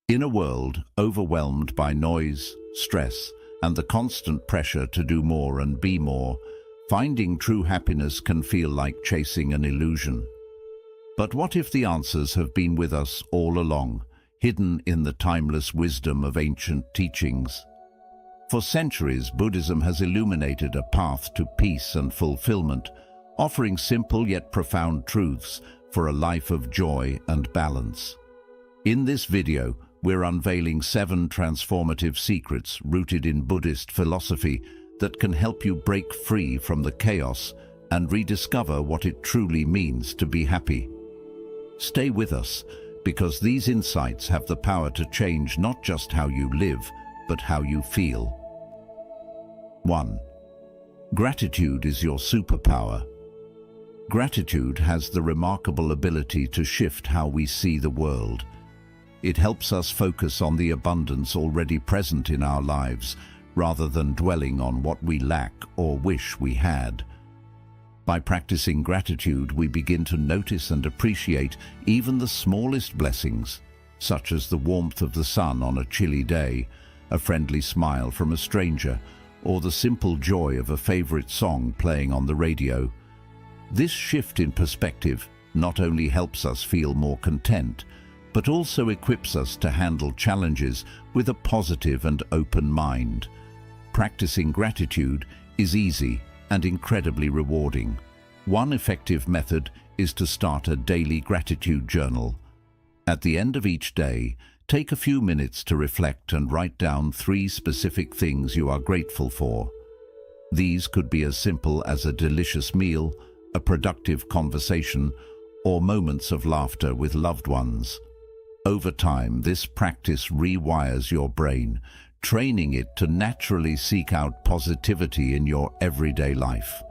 In a world overwhelmed by noise, stress, and the constant pressure to do more and be more, finding true happiness can feel like chasing an illusion. But what if the answers have been with us all along, hidden in the timeless wisdom of ancient teachings? For centuries, Buddhism has illuminated a path to peace and fulfillment, offering simple yet profound truths for a life of joy and balance. In this video, we're unveiling 7 transformative secrets rooted in Buddhist philosophy that can help you break free from the chaos and rediscover what it truly means to be happy. Stay with us, because these insights have the power to change not just how you live, but how you feel. 1. Gratitude is your superpower. Gratitude has the remarkable ability to shift how we see the world. It helps us focus on the abundance already present in our lives, rather than dwelling on what we lack or wish we had. By practicing gratitude, we begin to notice and appreciate even the smallest blessings, such as the warmth of the sun on a chilly day, a friendly smile from a stranger, or the simple joy of a favorite song playing on the radio. This shift in perspective not only helps us feel more content, but also equips us to handle challenges with a positive and open mind. Practicing gratitude is easy and incredibly rewarding. One effective method is to start a daily gratitude journal. At the end of each day, take a few minutes to reflect and write down 3 specific things you are grateful for. These could be as simple as a delicious meal, a productive conversation, or moments of laughter with loved ones. Over time, this practice rewires your brain, training it to naturally seek out positivity in your everyday life.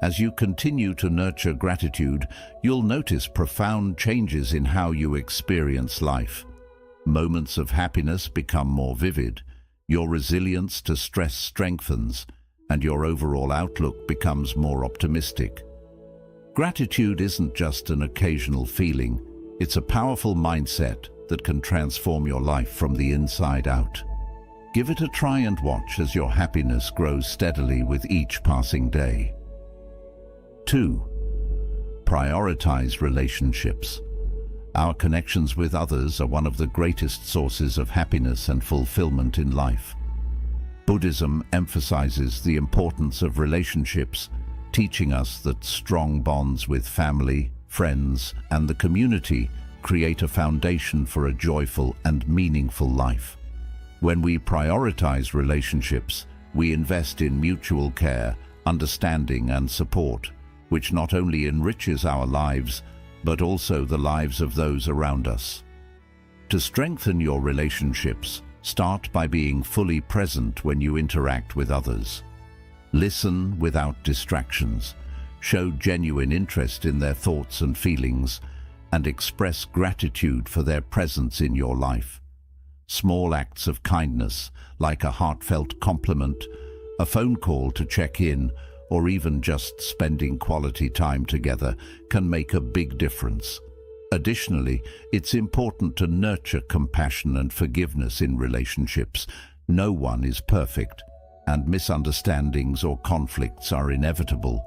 As you continue to nurture gratitude, you'll notice profound changes in how you experience life. Moments of happiness become more vivid, your resilience to stress strengthens, and your overall outlook becomes more optimistic. Gratitude isn't just an occasional feeling, it's a powerful mindset that can transform your life from the inside out. Give it a try and watch as your happiness grows steadily with each passing day. 2. Prioritize relationships. Our connections with others are one of the greatest sources of happiness and fulfillment in life. Buddhism emphasizes the importance of relationships, teaching us that strong bonds with family, friends, and the community create a foundation for a joyful and meaningful life. When we prioritize relationships, we invest in mutual care, understanding, and support, which not only enriches our lives, but also the lives of those around us. To strengthen your relationships, start by being fully present when you interact with others. Listen without distractions, show genuine interest in their thoughts and feelings, and express gratitude for their presence in your life. Small acts of kindness, like a heartfelt compliment, a phone call to check in, or even just spending quality time together, can make a big difference. Additionally, it's important to nurture compassion and forgiveness in relationships. No one is perfect, and misunderstandings or conflicts are inevitable.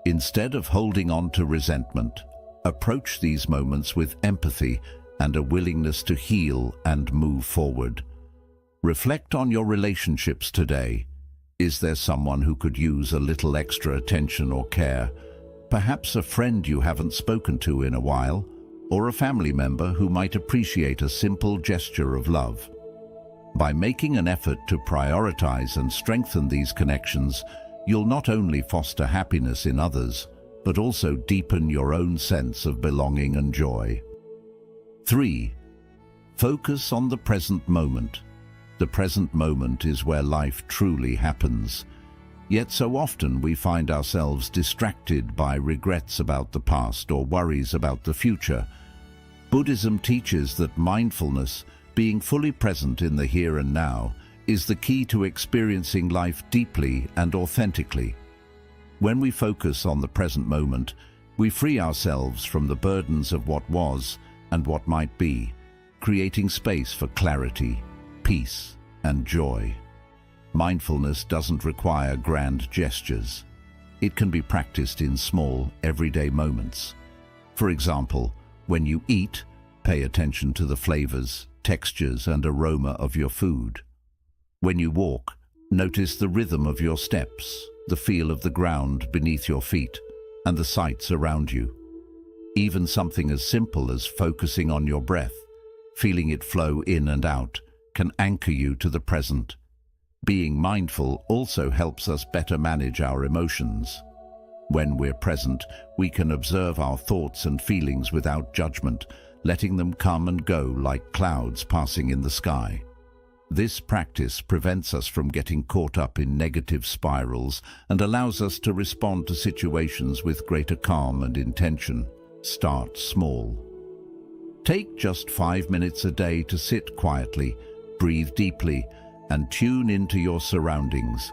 Instead of holding on to resentment, approach these moments with empathy and a willingness to heal and move forward. Reflect on your relationships today. Is there someone who could use a little extra attention or care? Perhaps a friend you haven't spoken to in a while, or a family member who might appreciate a simple gesture of love. By making an effort to prioritize and strengthen these connections, you'll not only foster happiness in others, but also deepen your own sense of belonging and joy. 3. Focus on the present moment. The present moment is where life truly happens. Yet so often we find ourselves distracted by regrets about the past or worries about the future. Buddhism teaches that mindfulness, being fully present in the here and now, is the key to experiencing life deeply and authentically. When we focus on the present moment, we free ourselves from the burdens of what was and what might be, creating space for clarity, peace, and joy. Mindfulness doesn't require grand gestures. It can be practiced in small, everyday moments. For example, when you eat, pay attention to the flavors, textures, and aroma of your food. When you walk, notice the rhythm of your steps, the feel of the ground beneath your feet, and the sights around you. Even something as simple as focusing on your breath, feeling it flow in and out, can anchor you to the present. Being mindful also helps us better manage our emotions. When we're present, we can observe our thoughts and feelings without judgment, letting them come and go like clouds passing in the sky. This practice prevents us from getting caught up in negative spirals and allows us to respond to situations with greater calm and intention. Start small. Take just 5 minutes a day to sit quietly, breathe deeply, and tune into your surroundings.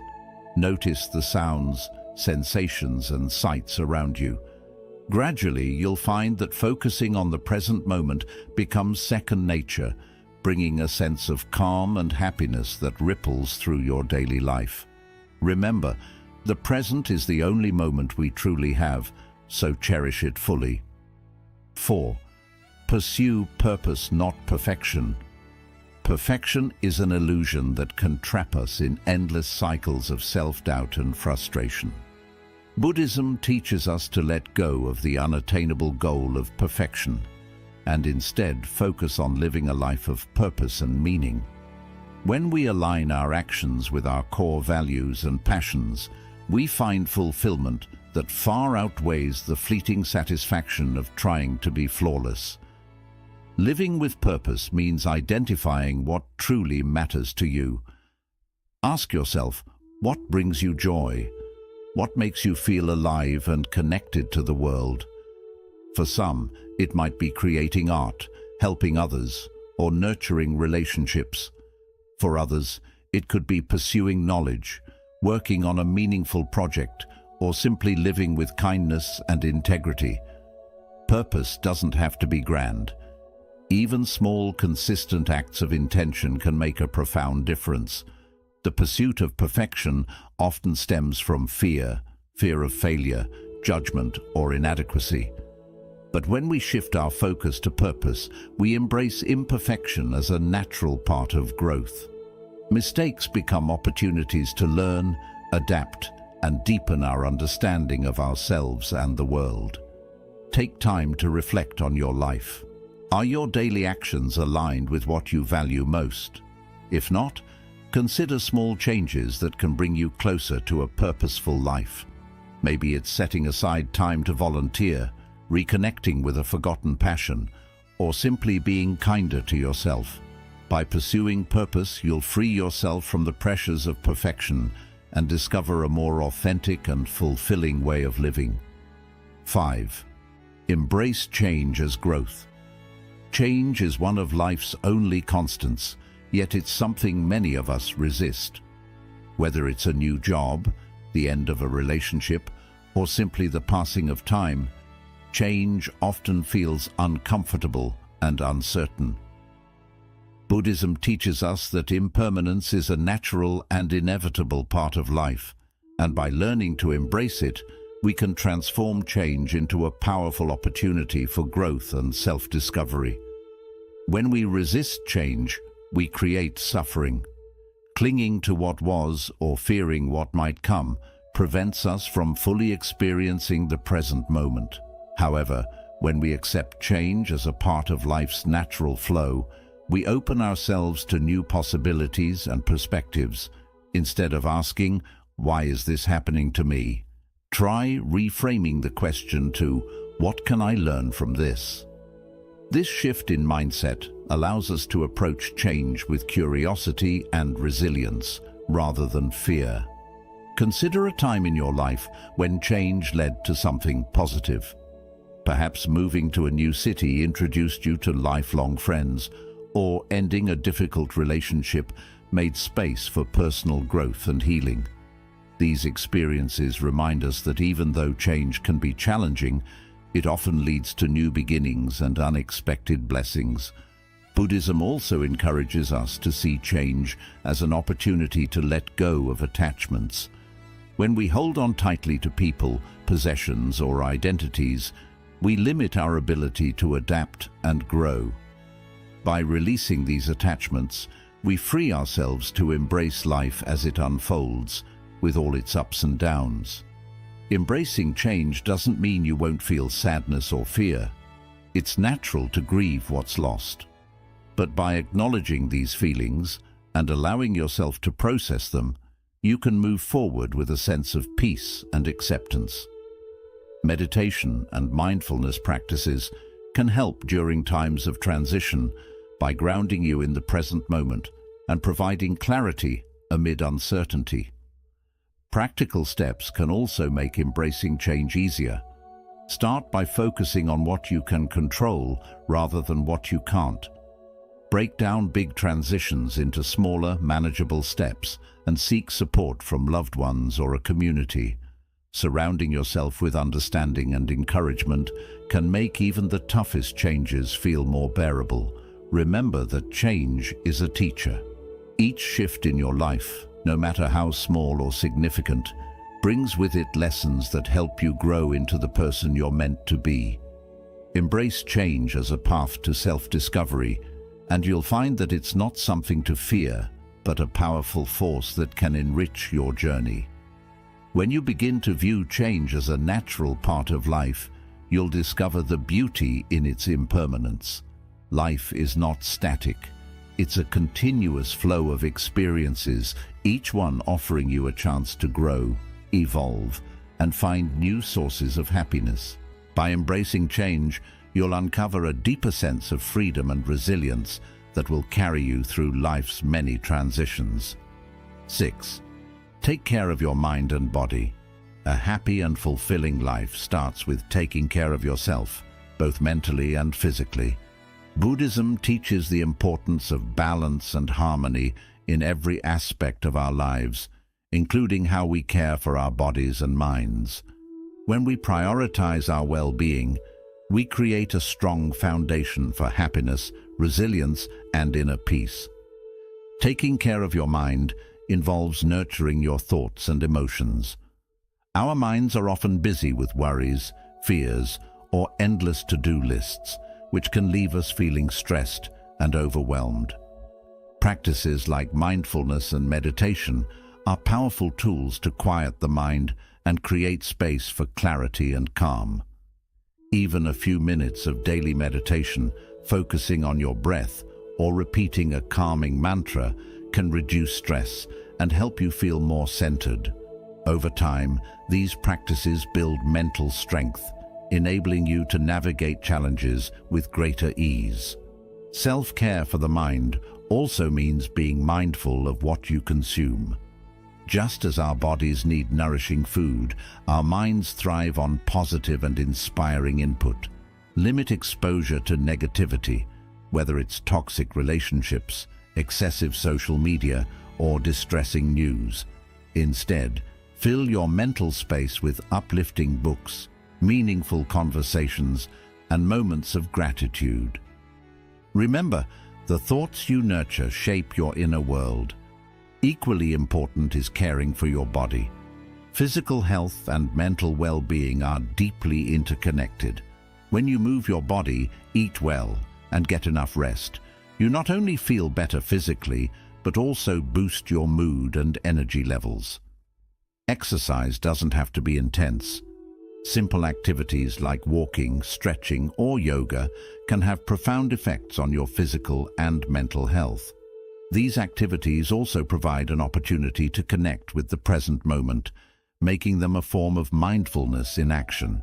Notice the sounds, sensations, and sights around you. Gradually, you'll find that focusing on the present moment becomes second nature, bringing a sense of calm and happiness that ripples through your daily life. Remember, the present is the only moment we truly have, so cherish it fully. 4. Pursue purpose, not perfection. Perfection is an illusion that can trap us in endless cycles of self-doubt and frustration. Buddhism teaches us to let go of the unattainable goal of perfection and instead focus on living a life of purpose and meaning. When we align our actions with our core values and passions, we find fulfillment that far outweighs the fleeting satisfaction of trying to be flawless. Living with purpose means identifying what truly matters to you. Ask yourself, what brings you joy? What makes you feel alive and connected to the world? For some, it might be creating art, helping others, or nurturing relationships. For others, it could be pursuing knowledge, working on a meaningful project, or simply living with kindness and integrity. Purpose doesn't have to be grand. Even small, consistent acts of intention can make a profound difference. The pursuit of perfection often stems from fear of failure, judgment, or inadequacy. But when we shift our focus to purpose, we embrace imperfection as a natural part of growth. Mistakes become opportunities to learn, adapt, and deepen our understanding of ourselves and the world. Take time to reflect on your life. Are your daily actions aligned with what you value most? If not, consider small changes that can bring you closer to a purposeful life. Maybe it's setting aside time to volunteer, reconnecting with a forgotten passion, or simply being kinder to yourself. By pursuing purpose, you'll free yourself from the pressures of perfection and discover a more authentic and fulfilling way of living. 5. Embrace change as growth. Change is one of life's only constants, yet it's something many of us resist. Whether it's a new job, the end of a relationship, or simply the passing of time, change often feels uncomfortable and uncertain. Buddhism teaches us that impermanence is a natural and inevitable part of life, and by learning to embrace it, we can transform change into a powerful opportunity for growth and self-discovery. When we resist change, we create suffering. Clinging to what was or fearing what might come prevents us from fully experiencing the present moment. However, when we accept change as a part of life's natural flow, we open ourselves to new possibilities and perspectives. Instead of asking, "Why is this happening to me?" try reframing the question to, "What can I learn from this?" This shift in mindset allows us to approach change with curiosity and resilience rather than fear. Consider a time in your life when change led to something positive. Perhaps moving to a new city introduced you to lifelong friends, or ending a difficult relationship made space for personal growth and healing. These experiences remind us that even though change can be challenging, it often leads to new beginnings and unexpected blessings. Buddhism also encourages us to see change as an opportunity to let go of attachments. When we hold on tightly to people, possessions, or identities, we limit our ability to adapt and grow. By releasing these attachments, we free ourselves to embrace life as it unfolds, with all its ups and downs. Embracing change doesn't mean you won't feel sadness or fear. It's natural to grieve what's lost. But by acknowledging these feelings and allowing yourself to process them, you can move forward with a sense of peace and acceptance. Meditation and mindfulness practices can help during times of transition by grounding you in the present moment and providing clarity amid uncertainty. Practical steps can also make embracing change easier. Start by focusing on what you can control rather than what you can't. Break down big transitions into smaller, manageable steps and seek support from loved ones or a community. Surrounding yourself with understanding and encouragement can make even the toughest changes feel more bearable. Remember that change is a teacher. Each shift in your life, no matter how small or significant, brings with it lessons that help you grow into the person you're meant to be. Embrace change as a path to self-discovery, and you'll find that it's not something to fear, but a powerful force that can enrich your journey. When you begin to view change as a natural part of life, you'll discover the beauty in its impermanence. Life is not static. It's a continuous flow of experiences, each one offering you a chance to grow, evolve, and find new sources of happiness. By embracing change, you'll uncover a deeper sense of freedom and resilience that will carry you through life's many transitions. 6. Take care of your mind and body. A happy and fulfilling life starts with taking care of yourself, both mentally and physically. Buddhism teaches the importance of balance and harmony in every aspect of our lives, including how we care for our bodies and minds. When we prioritize our well-being, we create a strong foundation for happiness, resilience, and inner peace. Taking care of your mind involves nurturing your thoughts and emotions. Our minds are often busy with worries, fears, or endless to-do lists, which can leave us feeling stressed and overwhelmed. Practices like mindfulness and meditation are powerful tools to quiet the mind and create space for clarity and calm. Even a few minutes of daily meditation, focusing on your breath or repeating a calming mantra, can reduce stress and help you feel more centered. Over time, these practices build mental strength, enabling you to navigate challenges with greater ease. Self-care for the mind also means being mindful of what you consume. Just as our bodies need nourishing food, our minds thrive on positive and inspiring input. Limit exposure to negativity, whether it's toxic relationships, excessive social media, or distressing news. Instead, fill your mental space with uplifting books, meaningful conversations, and moments of gratitude. Remember, the thoughts you nurture shape your inner world. Equally important is caring for your body. Physical health and mental well-being are deeply interconnected. When you move your body, eat well, and get enough rest, you not only feel better physically, but also boost your mood and energy levels. Exercise doesn't have to be intense. Simple activities like walking, stretching, or yoga can have profound effects on your physical and mental health. These activities also provide an opportunity to connect with the present moment, making them a form of mindfulness in action.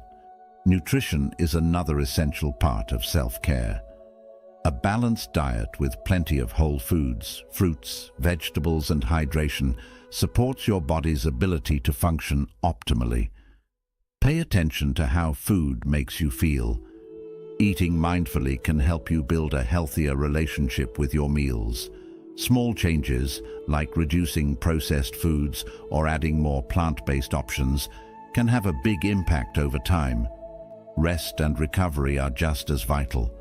Nutrition is another essential part of self-care. A balanced diet with plenty of whole foods, fruits, vegetables, and hydration supports your body's ability to function optimally. Pay attention to how food makes you feel. Eating mindfully can help you build a healthier relationship with your meals. Small changes, like reducing processed foods or adding more plant-based options, can have a big impact over time. Rest and recovery are just as vital.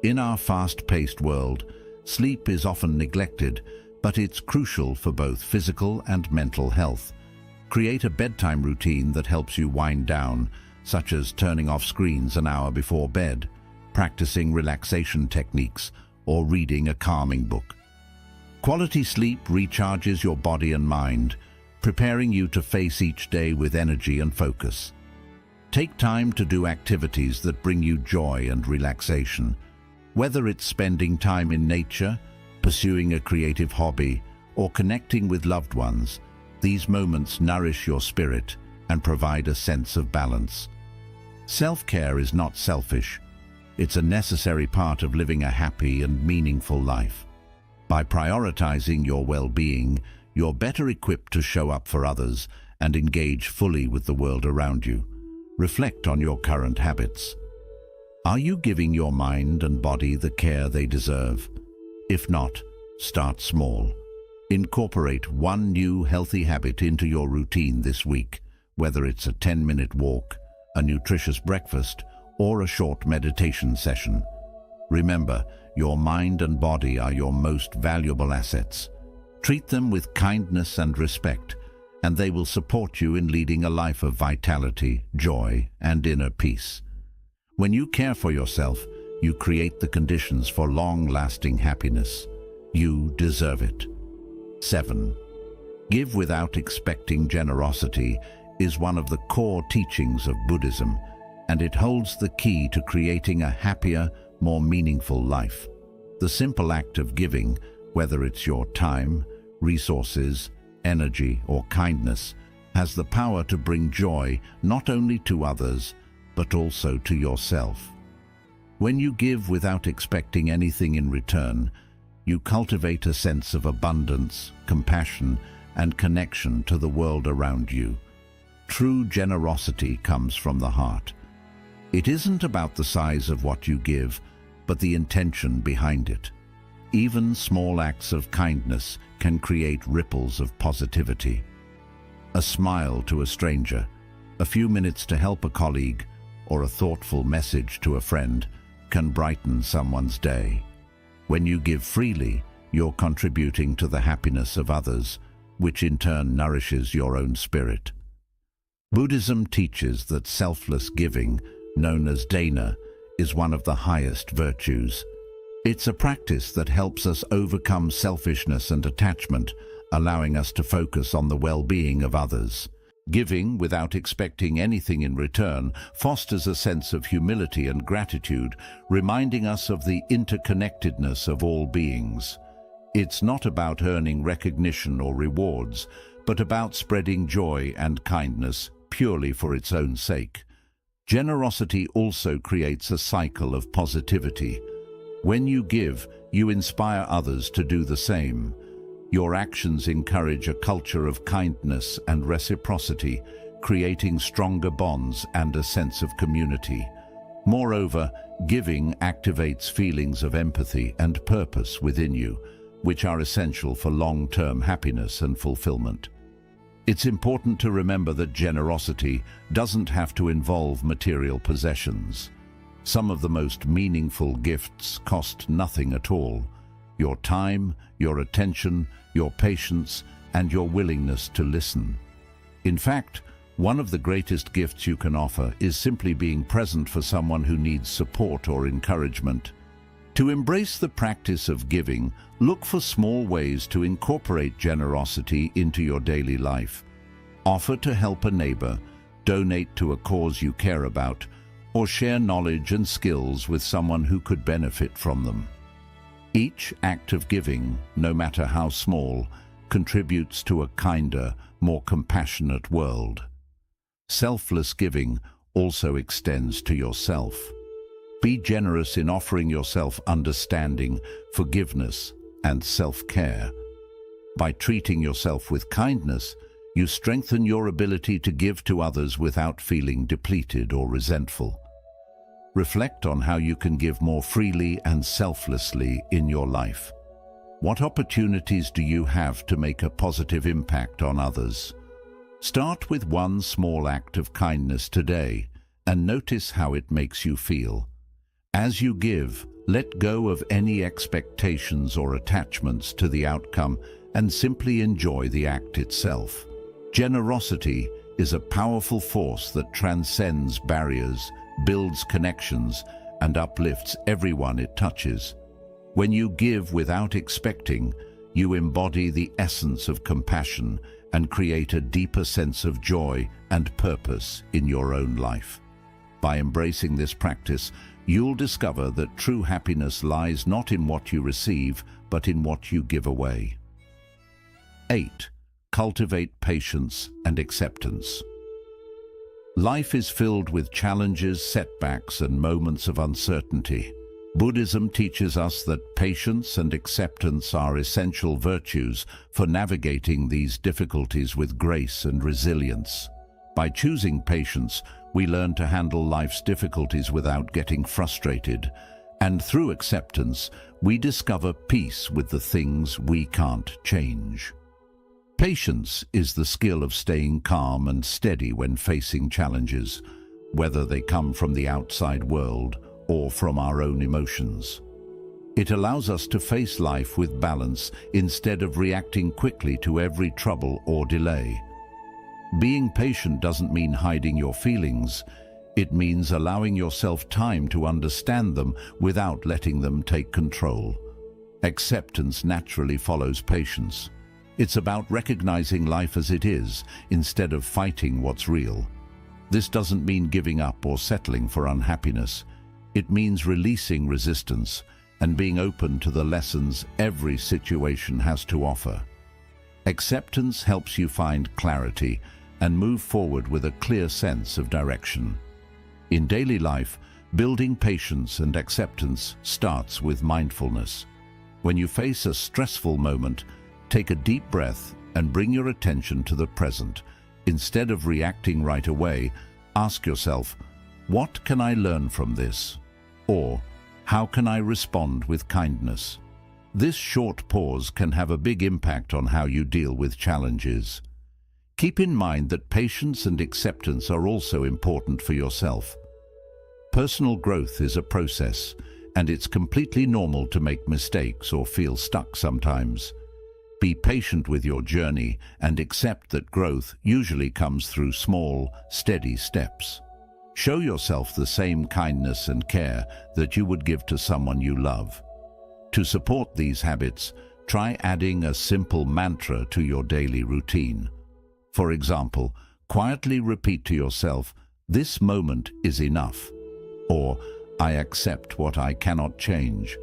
In our fast-paced world, sleep is often neglected, but it's crucial for both physical and mental health. Create a bedtime routine that helps you wind down, such as turning off screens an hour before bed, practicing relaxation techniques, or reading a calming book. Quality sleep recharges your body and mind, preparing you to face each day with energy and focus. Take time to do activities that bring you joy and relaxation. Whether it's spending time in nature, pursuing a creative hobby, or connecting with loved ones, these moments nourish your spirit and provide a sense of balance. Self-care is not selfish. It's a necessary part of living a happy and meaningful life. By prioritizing your well-being, you're better equipped to show up for others and engage fully with the world around you. Reflect on your current habits. Are you giving your mind and body the care they deserve? If not, start small. Incorporate one new healthy habit into your routine this week, whether it's a 10-minute walk, a nutritious breakfast, or a short meditation session. Remember, your mind and body are your most valuable assets. Treat them with kindness and respect, and they will support you in leading a life of vitality, joy, and inner peace. When you care for yourself, you create the conditions for long-lasting happiness. You deserve it. 7. Give without expecting. Generosity is one of the core teachings of Buddhism, and it holds the key to creating a happier, more meaningful life. The simple act of giving, whether it's your time, resources, energy, or kindness, has the power to bring joy not only to others, but also to yourself. When you give without expecting anything in return, you cultivate a sense of abundance, compassion, and connection to the world around you. True generosity comes from the heart. It isn't about the size of what you give, but the intention behind it. Even small acts of kindness can create ripples of positivity. A smile to a stranger, a few minutes to help a colleague, or a thoughtful message to a friend can brighten someone's day. When you give freely, you're contributing to the happiness of others, which in turn nourishes your own spirit. Buddhism teaches that selfless giving, known as dana, is one of the highest virtues. It's a practice that helps us overcome selfishness and attachment, allowing us to focus on the well-being of others. Giving without expecting anything in return fosters a sense of humility and gratitude, reminding us of the interconnectedness of all beings. It's not about earning recognition or rewards, but about spreading joy and kindness purely for its own sake. Generosity also creates a cycle of positivity. When you give, you inspire others to do the same. Your actions encourage a culture of kindness and reciprocity, creating stronger bonds and a sense of community. Moreover, giving activates feelings of empathy and purpose within you, which are essential for long-term happiness and fulfillment. It's important to remember that generosity doesn't have to involve material possessions. Some of the most meaningful gifts cost nothing at all. Your time, your attention, your patience, and your willingness to listen. In fact, one of the greatest gifts you can offer is simply being present for someone who needs support or encouragement. To embrace the practice of giving, look for small ways to incorporate generosity into your daily life. Offer to help a neighbor, donate to a cause you care about, or share knowledge and skills with someone who could benefit from them. Each act of giving, no matter how small, contributes to a kinder, more compassionate world. Selfless giving also extends to yourself. Be generous in offering yourself understanding, forgiveness, and self-care. By treating yourself with kindness, you strengthen your ability to give to others without feeling depleted or resentful. Reflect on how you can give more freely and selflessly in your life. What opportunities do you have to make a positive impact on others? Start with one small act of kindness today and notice how it makes you feel. As you give, Let go of any expectations or attachments to the outcome and simply enjoy the act itself. Generosity is a powerful force that transcends barriers, builds connections, and uplifts everyone it touches. When you give without expecting, you embody the essence of compassion and create a deeper sense of joy and purpose in your own life. By embracing this practice, you'll discover that true happiness lies not in what you receive, but in what you give away. 8. Cultivate patience and acceptance. Life is filled with challenges, setbacks, and moments of uncertainty. Buddhism teaches us that patience and acceptance are essential virtues for navigating these difficulties with grace and resilience. By choosing patience, we learn to handle life's difficulties without getting frustrated, and through acceptance, we discover peace with the things we can't change. Patience is the skill of staying calm and steady when facing challenges, whether they come from the outside world or from our own emotions. It allows us to face life with balance instead of reacting quickly to every trouble or delay. Being patient doesn't mean hiding your feelings. It means allowing yourself time to understand them without letting them take control. Acceptance naturally follows patience. It's about recognizing life as it is instead of fighting what's real. This doesn't mean giving up or settling for unhappiness. It means releasing resistance and being open to the lessons every situation has to offer. Acceptance helps you find clarity and move forward with a clear sense of direction. In daily life, building patience and acceptance starts with mindfulness. When you face a stressful moment, take a deep breath and bring your attention to the present. Instead of reacting right away, ask yourself, what can I learn from this? Or, how can I respond with kindness? This short pause can have a big impact on how you deal with challenges. Keep in mind that patience and acceptance are also important for yourself. Personal growth is a process, and it's completely normal to make mistakes or feel stuck sometimes. Be patient with your journey and accept that growth usually comes through small, steady steps. Show yourself the same kindness and care that you would give to someone you love. To support these habits, try adding a simple mantra to your daily routine. For example, quietly repeat to yourself, "This moment is enough," or "I accept what I cannot change."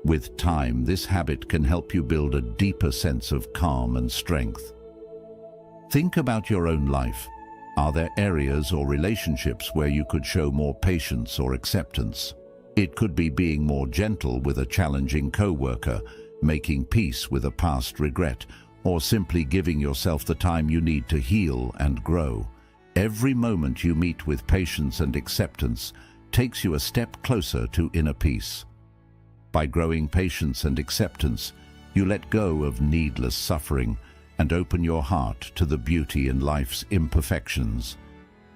With time, this habit can help you build a deeper sense of calm and strength. Think about your own life. Are there areas or relationships where you could show more patience or acceptance? It could be being more gentle with a challenging coworker, making peace with a past regret, or simply giving yourself the time you need to heal and grow. Every moment you meet with patience and acceptance takes you a step closer to inner peace. By growing patience and acceptance, you let go of needless suffering and open your heart to the beauty in life's imperfections.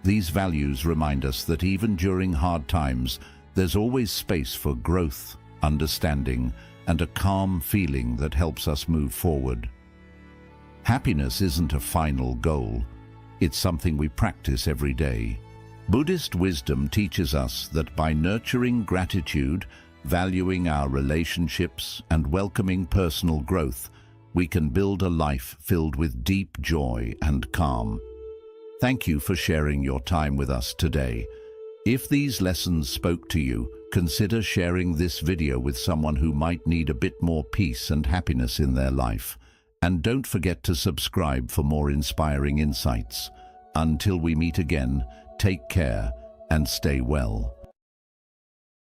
These values remind us that even during hard times, there's always space for growth, understanding, and a calm feeling that helps us move forward. Happiness isn't a final goal. It's something we practice every day. Buddhist wisdom teaches us that by nurturing gratitude, valuing our relationships, and welcoming personal growth, we can build a life filled with deep joy and calm. Thank you for sharing your time with us today. If these lessons spoke to you, consider sharing this video with someone who might need a bit more peace and happiness in their life. And don't forget to subscribe for more inspiring insights. Until we meet again, take care and stay well.